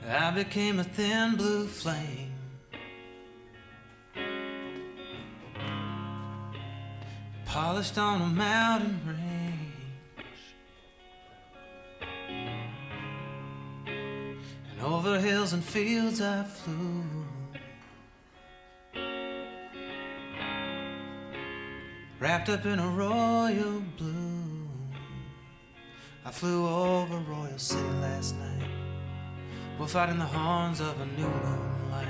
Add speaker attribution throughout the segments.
Speaker 1: I became a thin blue flame, polished on a mountain range, and over hills and fields I flew, wrapped up in a royal blue. I flew over Royal City last night, we're fighting the horns of a new moonlight.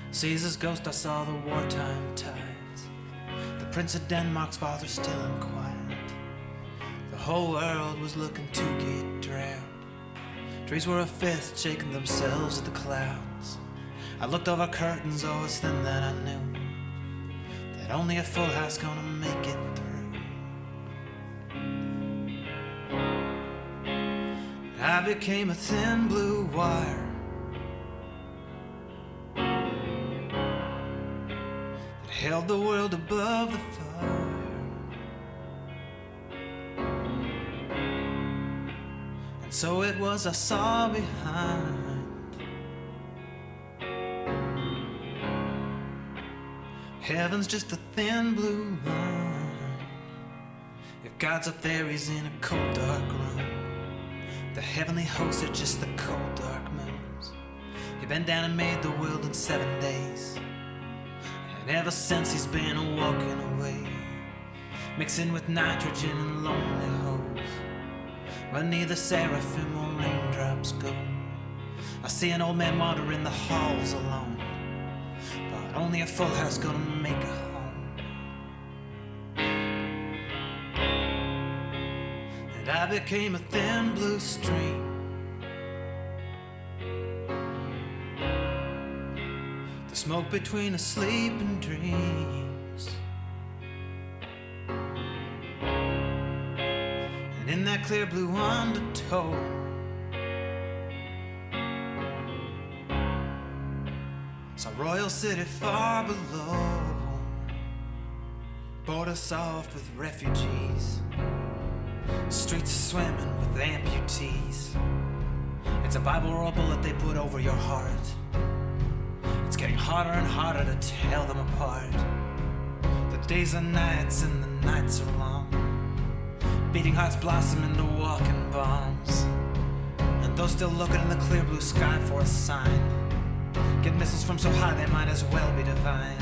Speaker 1: Caesar's ghost, I saw the wartime tides. The Prince of Denmark's father still and quiet. The whole world was looking to get drowned. Trees were a fist shaking themselves at the clouds. I looked over curtains, oh it's then that I knew that only a full house gonna make it through. I became a thin blue wire that held the world above the fire, and so it was I saw behind. Heaven's just a thin blue line. If God's up there, he's in a cold dark room. The heavenly hosts are just the cold dark moons. He bent down and made the world in 7 days, and ever since he's been walking away, mixing with nitrogen and lonely holes, where neither seraphim or raindrops go. I see an old man wandering the halls alone, but only a full house gonna make a home. And I became a thin blue stream, the smoke between the sleeping dreams, and in that clear blue undertow, saw Royal City far below, border soft with refugees, streets swimming with amputees. It's a Bible or a bullet they put over your heart. It's getting harder and harder to tell them apart. The days are nights and the nights are long. Beating hearts blossom into walking bombs, and those still looking in the clear blue sky for a sign get missiles from so high they might as well be divine.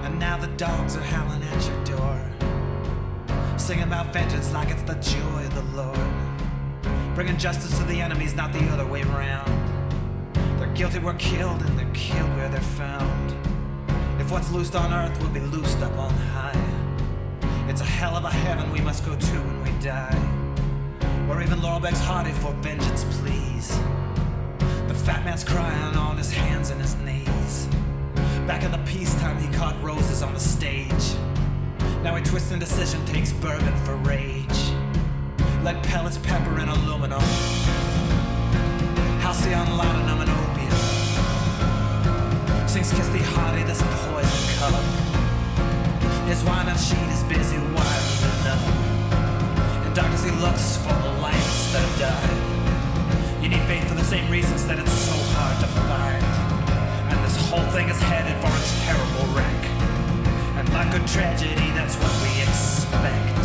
Speaker 1: And now the dogs are howling at your door, singing about vengeance like it's the joy of the Lord, bringing justice to the enemies, not the other way round. They're guilty were killed and they're killed where they're found. If what's loosed on earth will be loosed up on high, it's a hell of a heaven we must go to when we die, where even Laurel begs hearty for vengeance please. The fat man's crying on his hands and his knees. Back in the peacetime he caught roses on the stage. Now he twists indecision, takes bourbon for rage. Lead pellets, pepper, and aluminum, halcyon, laudanum, and opium. Sings kiss thee hearty, this poison cup. His wine and sheet is busy winding up. In darkness he looks for the lights that have died. You need faith for the same reasons that it's so hard to find. And this whole thing is headed for a terrible wreck. And like a tragedy, that's what we expect.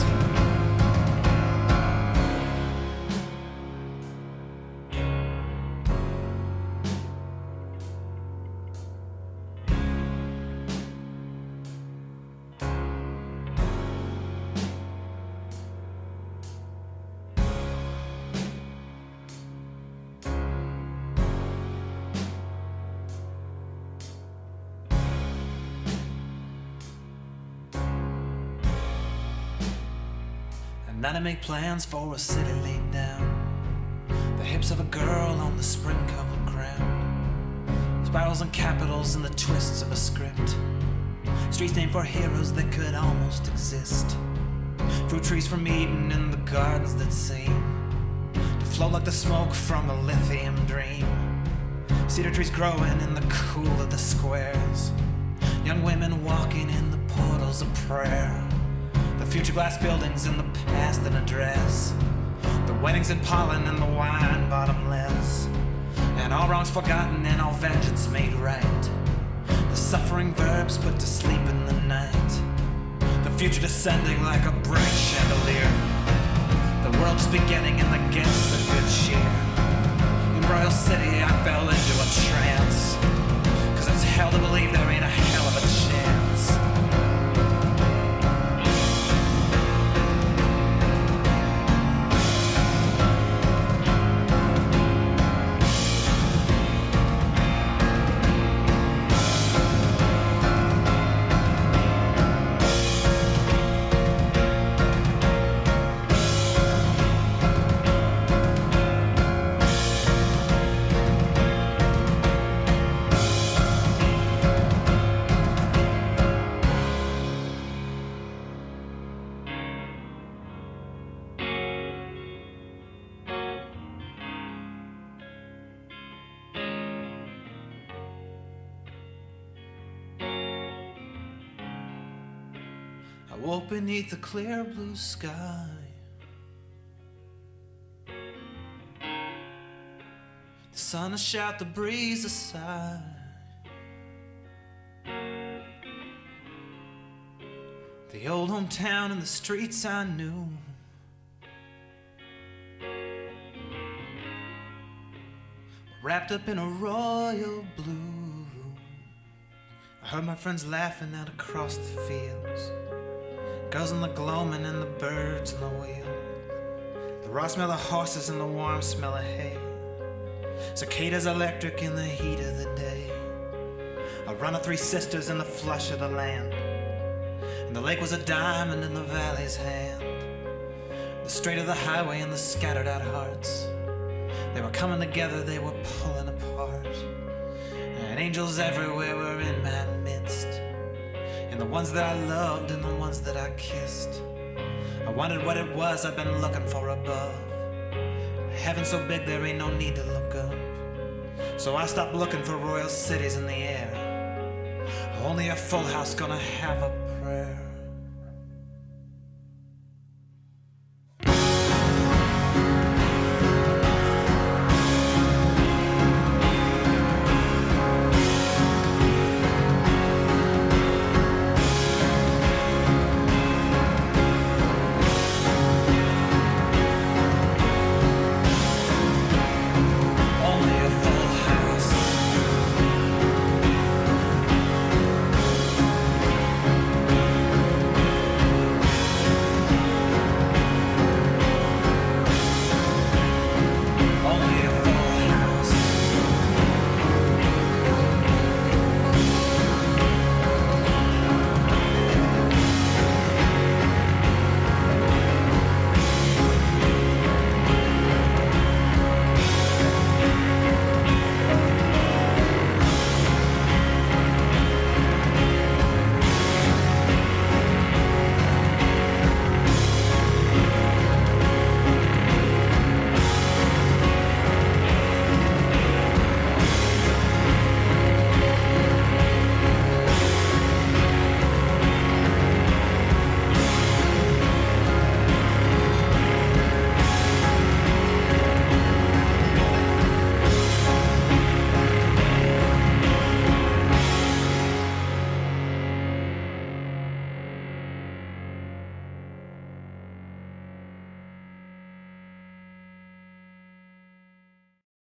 Speaker 1: And then I make plans for a city laid down, the hips of a girl on the spring-covered ground, spirals and capitals and the twists of a script, streets named for heroes that could almost exist, fruit trees from Eden and the gardens that seem to flow like the smoke from a lithium dream, cedar trees growing in the cool of the squares, young women walking in the portals of prayer, the future glass buildings in the past in a dress, the weddings in pollen and the wine bottomless, and all wrongs forgotten and all vengeance made right. The suffering verbs put to sleep in the night, the future descending like a bright chandelier. The world is beginning and the guests of good cheer. In Royal City I fell into a trance, 'cause it's hell to believe there ain't a hell of a chance. I woke beneath the clear blue sky. The sun has shot the breeze aside. The old hometown and the streets I knew, wrapped up in a royal blue. I heard my friends laughing out across the fields, girls in the gloaming and the birds in the wheel, the raw smell of horses and the warm smell of hay, cicadas electric in the heat of the day. A run of three sisters in the flush of the land, and the lake was a diamond in the valley's hand. The straight of the highway and the scattered out hearts, they were coming together, they were pulling apart. And angels everywhere were in my midst, and the ones that I loved and the ones that I kissed. I wondered what it was I've been looking for above. Heaven so big there ain't no need to look up. So I stopped looking for royal cities in the air. Only a full house gonna have a prayer.